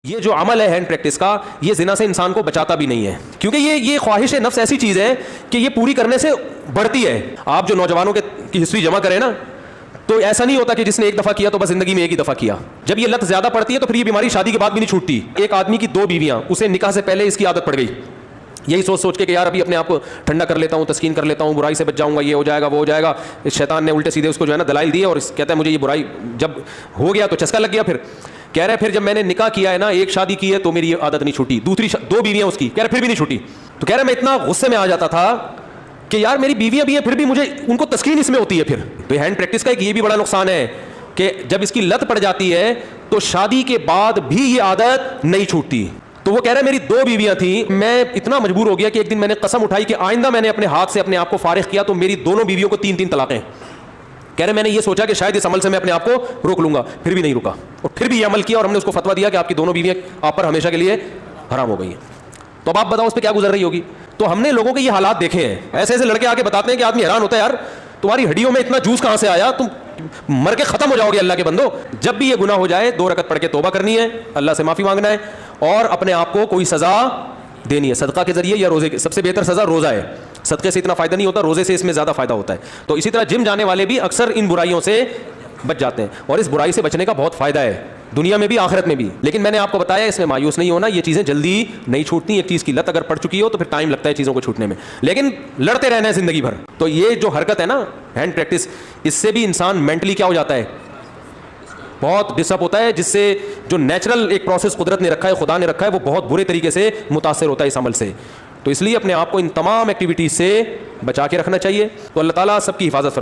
یہ جو عمل ہے ہینڈ پریکٹس کا، یہ زنا سے انسان کو بچاتا بھی نہیں ہے، کیونکہ یہ خواہش نفس ایسی چیز ہے کہ یہ پوری کرنے سے بڑھتی ہے۔ آپ جو نوجوانوں کی ہسٹری جمع کریں نا، تو ایسا نہیں ہوتا کہ جس نے ایک دفعہ کیا تو بس زندگی میں ایک ہی دفعہ کیا۔ جب یہ لت زیادہ پڑتی ہے تو پھر یہ بیماری شادی کے بعد بھی نہیں چھوٹتی۔ ایک آدمی کی 2 بیویاں، اسے نکاح سے پہلے اس کی عادت پڑ گئی، یہی سوچ کے کہ یار ابھی اپنے آپ کو ٹھنڈا کر لیتا ہوں، تسکین کر لیتا ہوں، برائی سے بچ جاؤں گا، یہ ہو جائے گا، وہ ہو جائے گا۔ شیطان نے الٹے سیدھے اس کو جو ہے نا دلائل دیے، اور کہتا ہے مجھے یہ برائی جب ہو گیا تو چسکا لگ گیا۔ پھر کہہ رہے پھر جب میں نے نکاح کیا ہے نا، ایک شادی کی ہے تو میری یہ عادت نہیں چھوٹی، دوسری 2 بیویاں اس کی، کہہ رہے پھر بھی نہیں چھوٹی۔ تو کہہ رہے میں اتنا غصے میں آ جاتا تھا کہ یار میری بیویاں بھی ہیں پھر بھی مجھے ان کو تسکین اس میں ہوتی ہے۔ پھر تو ہینڈ پریکٹس کا ایک یہ بھی بڑا نقصان ہے کہ جب اس کی لت پڑ جاتی ہے تو شادی کے بعد بھی یہ عادت نہیں چھوٹتی۔ تو وہ کہہ رہے میری 2 بیویاں تھیں، میں اتنا مجبور ہو گیا کہ ایک دن میں نے قسم اٹھائی کہ آئندہ میں نے اپنے ہاتھ سے اپنے آپ کو فارغ کیا تو میری دونوں بیویوں کو 3 طلاقیں۔ کہہ رہے میں نے یہ سوچا کہ شاید اس عمل سے میں اپنے آپ کو روک لوں گا، پھر بھی نہیں رکا، اور پھر بھی یہ عمل کیا، اور ہم نے اس کو فتویٰ دیا کہ آپ کی دونوں بیویاں آپ پر ہمیشہ کے لیے حرام ہو گئی ہیں۔ تو اب آپ بتاؤ اس پہ کیا گزر رہی ہوگی۔ تو ہم نے لوگوں کے یہ حالات دیکھے ہیں، ایسے ایسے لڑکے آ کے بتاتے ہیں کہ آدمی حیران ہوتا ہے، یار تمہاری ہڈیوں میں اتنا جوس کہاں سے آیا، تم مر کے ختم ہو جاؤ گے اللہ کے بندو۔ جب بھی یہ گناہ ہو جائے 2 رکعت پڑھ کے توبہ کرنی ہے، اللہ سے معافی مانگنا ہے، اور اپنے آپ کو کوئی سزا دینی ہے، صدقہ کے ذریعے یا روزے کے۔ سب سے بہتر سزا روزہ ہے، صدقے سے اتنا فائدہ نہیں ہوتا، روزے سے اس میں زیادہ فائدہ ہوتا ہے۔ تو اسی طرح جم جانے والے بھی اکثر ان برائیوں سے بچ جاتے ہیں، اور اس برائی سے بچنے کا بہت فائدہ ہے دنیا میں بھی آخرت میں بھی۔ لیکن میں نے آپ کو بتایا اس میں مایوس نہیں ہونا، یہ چیزیں جلدی نہیں چھوٹتی۔ ایک چیز کی لت اگر پڑ چکی ہو تو پھر ٹائم لگتا ہے چیزوں کو چھوٹنے میں، لیکن لڑتے رہنا ہے زندگی بھر۔ تو یہ جو حرکت ہے نا ہینڈ پریکٹس، اس سے بھی انسان مینٹلی کیا ہو جاتا ہے، بہت ڈسٹرب ہوتا ہے، جس سے جو نیچرل ایک پروسیس قدرت نے رکھا ہے، خدا نے رکھا ہے، وہ بہت برے طریقے سے متاثر ہوتا ہے اس عمل سے۔ تو اس لیے اپنے آپ کو ان تمام ایکٹیویٹیز سے بچا کے رکھنا چاہیے۔ تو اللہ تعالیٰ سب کی حفاظت فرمائے۔